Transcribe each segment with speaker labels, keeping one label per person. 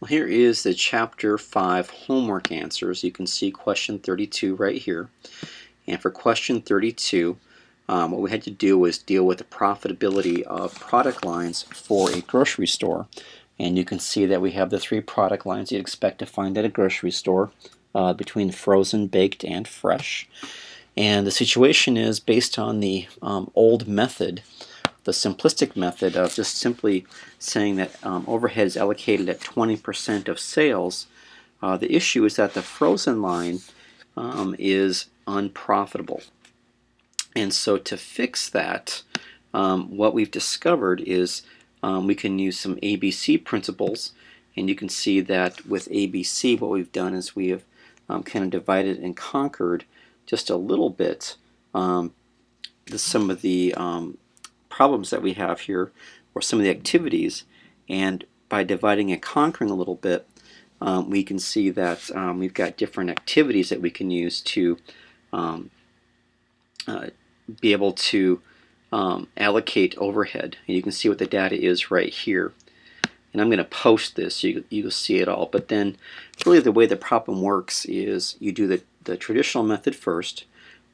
Speaker 1: Well, here is the Chapter 5 homework answers. You can see question 32 right here. And for question 32, what we had to do was deal with the profitability of product lines for a grocery store. And you can see that we have the three product lines you'd expect to find at a grocery store between frozen, baked, and fresh. And the situation is based on the old method, the simplistic method of just simply saying that overhead is allocated at 20% of sales. The issue is that the frozen line is unprofitable. And so to fix that, what we've discovered is we can use some ABC principles. And you can see that with ABC, what we've done is we have kind of divided and conquered just a little bit some of the problems that we have here, or some of the activities. And by dividing and conquering a little bit, we can see that we've got different activities that we can use to be able to allocate overhead. And you can see what the data is right here. And I'm going to post this so you'll see it all. But then really the way the problem works is you do the traditional method first,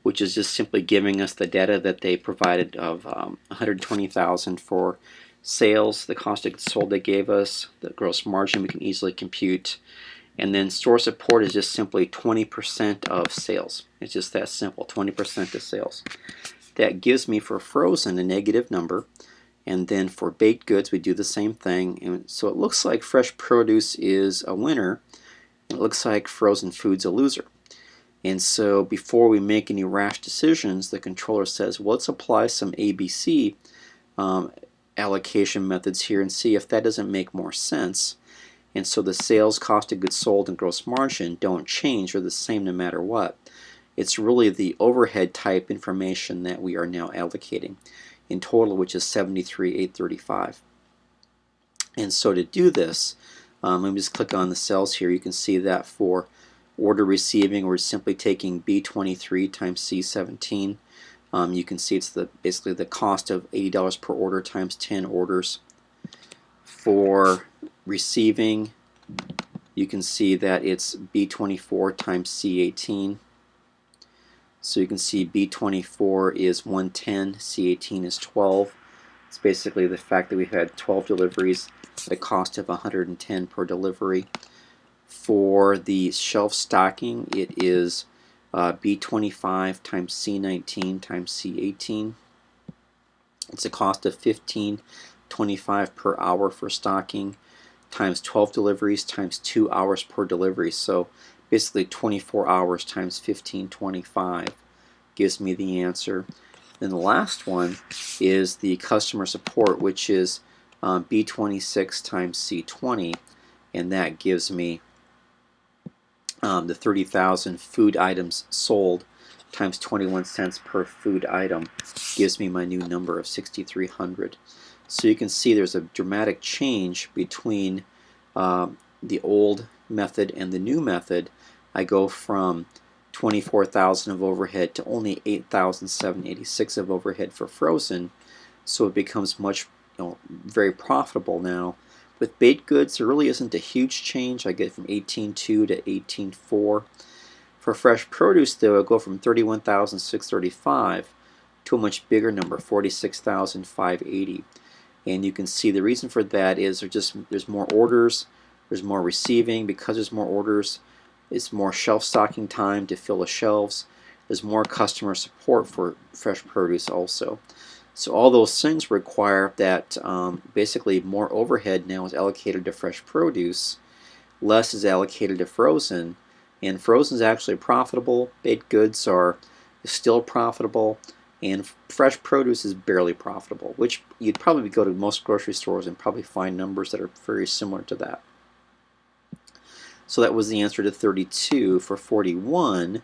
Speaker 1: which is just simply giving us the data that they provided of 120,000 for sales, the cost of goods sold they gave us, the gross margin we can easily compute, and then store support is just simply 20% of sales. It's just that simple, 20% of sales. That gives me for frozen a negative number, and then for baked goods we do the same thing. And so it looks like fresh produce is a winner, and it looks like frozen food's a loser. And so before we make any rash decisions, the controller says, well, let's apply some ABC allocation methods here and see if that doesn't make more sense. And so the sales, cost of goods sold, and gross margin don't change, or the same no matter what. It's really the overhead type information that we are now allocating in total, which is 73,835. And so to do this, let me just click on the cells here. You can see that for order receiving, we're simply taking B23 times C17. You can see it's basically the cost of $80 per order times 10 orders. For receiving, you can see that it's B24 times C18. So you can see B24 is 110, C18 is 12. It's basically the fact that we've had 12 deliveries at a cost of 110 per delivery. For the shelf stocking, it is B25 times C19 times C18. It's a cost of $15.25 per hour for stocking, times 12 deliveries times 2 hours per delivery. So basically 24 hours times $15.25 gives me the answer. Then the last one is the customer support, which is B26 times C20, and that gives me the 30,000 food items sold times 21 cents per food item gives me my new number of 6,300. So you can see there's a dramatic change between the old method and the new method. I go from 24,000 of overhead to only 8,786 of overhead for frozen, so it becomes much, very profitable now. With baked goods, there really isn't a huge change. I get from 18.2 to 18.4. For fresh produce, though, I go from 31,635 to a much bigger number, 46,580. And you can see the reason for that is there's more orders, there's more receiving. Because there's more orders, it's more shelf stocking time to fill the shelves. There's more customer support for fresh produce also. So all those things require that basically more overhead now is allocated to fresh produce, less is allocated to frozen, and frozen is actually profitable, baked goods are still profitable, and fresh produce is barely profitable, which you'd probably go to most grocery stores and probably find numbers that are very similar to that. So that was the answer to 32. For 41,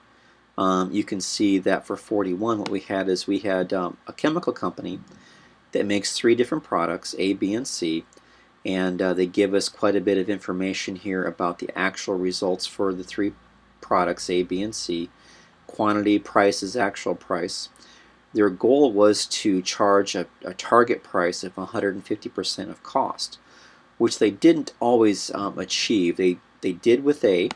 Speaker 1: you can see that for 41 what we had is we had a chemical company that makes 3 different products, A, B, and C, and they give us quite a bit of information here about the actual results for the 3 products, A, B, and C. Quantity, price is actual price. Their goal was to charge a target price of 150% of cost, which they didn't always achieve. They did with A.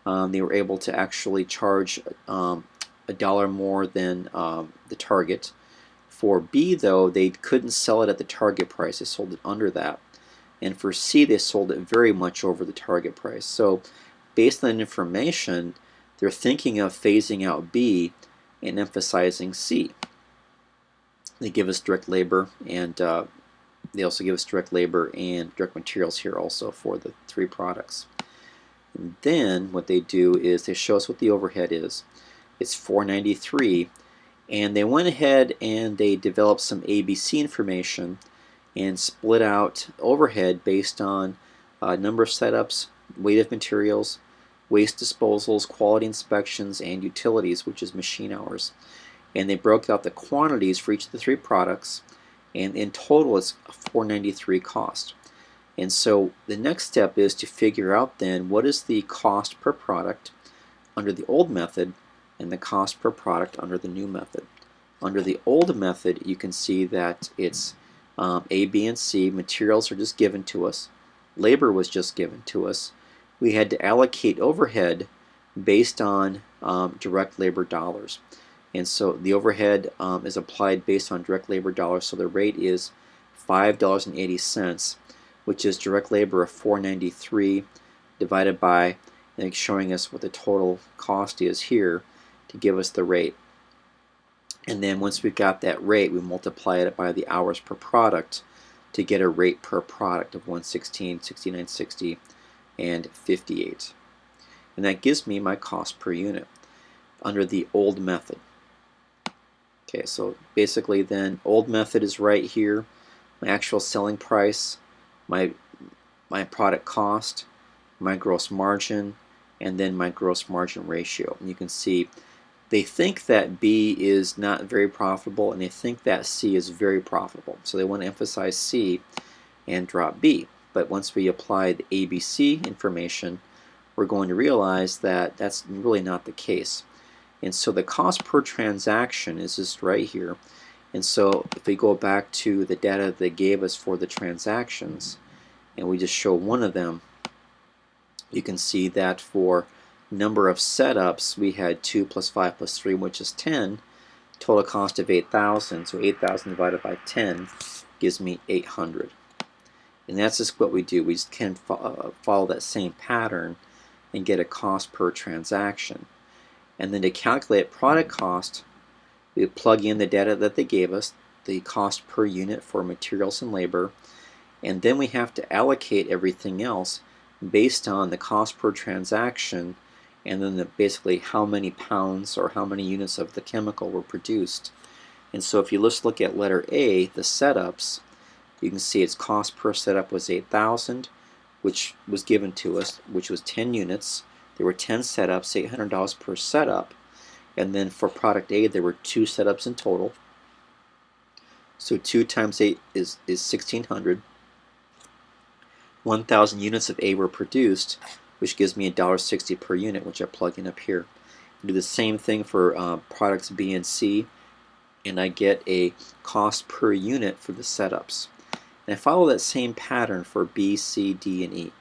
Speaker 1: They were able to actually charge $1 more than the target. For B, though, they couldn't sell it at the target price. They sold it under that. And for C, they sold it very much over the target price. So based on that information, they're thinking of phasing out B and emphasizing C. They give us direct labor, and they also give us direct labor and direct materials here also for the 3 products. And then what they do is they show us what the overhead is. It's $493, and they went ahead and they developed some ABC information and split out overhead based on number of setups, weight of materials, waste disposals, quality inspections, and utilities, which is machine hours. And they broke out the quantities for each of the 3 products, and in total it's a $493 cost. And so the next step is to figure out then what is the cost per product under the old method and the cost per product under the new method. Under the old method, you can see that it's A, B, and C. Materials are just given to us. Labor was just given to us. We had to allocate overhead based on direct labor dollars. And so the overhead is applied based on direct labor dollars. So the rate is $5.80, which is direct labor of $493 divided by, and it's showing us what the total cost is here to give us the rate. And then once we've got that rate, we multiply it by the hours per product to get a rate per product of 116, 69, 60, and 58. And that gives me my cost per unit under the old method. Okay, so basically then old method is right here, my actual selling price, my product cost, my gross margin, and then my gross margin ratio. And you can see they think that B is not very profitable, and they think that C is very profitable. So they want to emphasize C and drop B. But once we apply the ABC information, we're going to realize that that's really not the case. And so the cost per transaction is just right here. And so if we go back to the data they gave us for the transactions, and we just show one of them, you can see that for number of setups, we had 2 plus 5 plus 3, which is 10. Total cost of 8,000. So 8,000 divided by 10 gives me 800. And that's just what we do. We just can follow that same pattern and get a cost per transaction. And then to calculate product cost, we plug in the data that they gave us, the cost per unit for materials and labor, and then we have to allocate everything else based on the cost per transaction, and then basically how many pounds or how many units of the chemical were produced. And so if you just look at letter A, the setups, you can see its cost per setup was 8,000, which was given to us, which was 10 units. There were 10 setups, $800 per setup. And then for product A, there were 2 setups in total. So 2 times 8 is 1,600. 1,000 units of A were produced, which gives me $1.60 per unit, which I plug in up here. I do the same thing for products B and C, and I get a cost per unit for the setups. And I follow that same pattern for B, C, D, and E.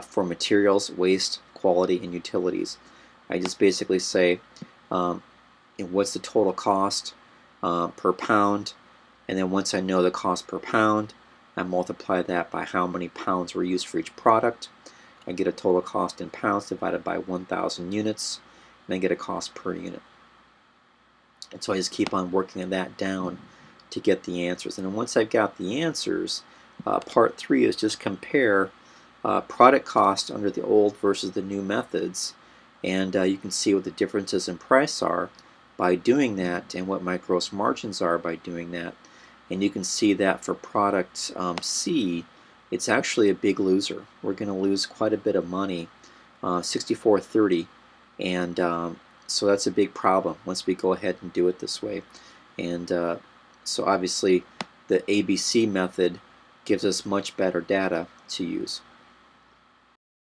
Speaker 1: For materials, waste, quality, and utilities. I just basically say what's the total cost per pound, and then once I know the cost per pound, I multiply that by how many pounds were used for each product. I get a total cost in pounds divided by 1,000 units, and I get a cost per unit. And so I just keep on working that down to get the answers. And then once I've got the answers, part 3 is just compare product cost under the old versus the new methods, and you can see what the differences in price are by doing that, and what my gross margins are by doing that. And you can see that for product C, it's actually a big loser. We're going to lose quite a bit of money, $64.30, and so that's a big problem once we go ahead and do it this way. And so obviously the ABC method gives us much better data to use.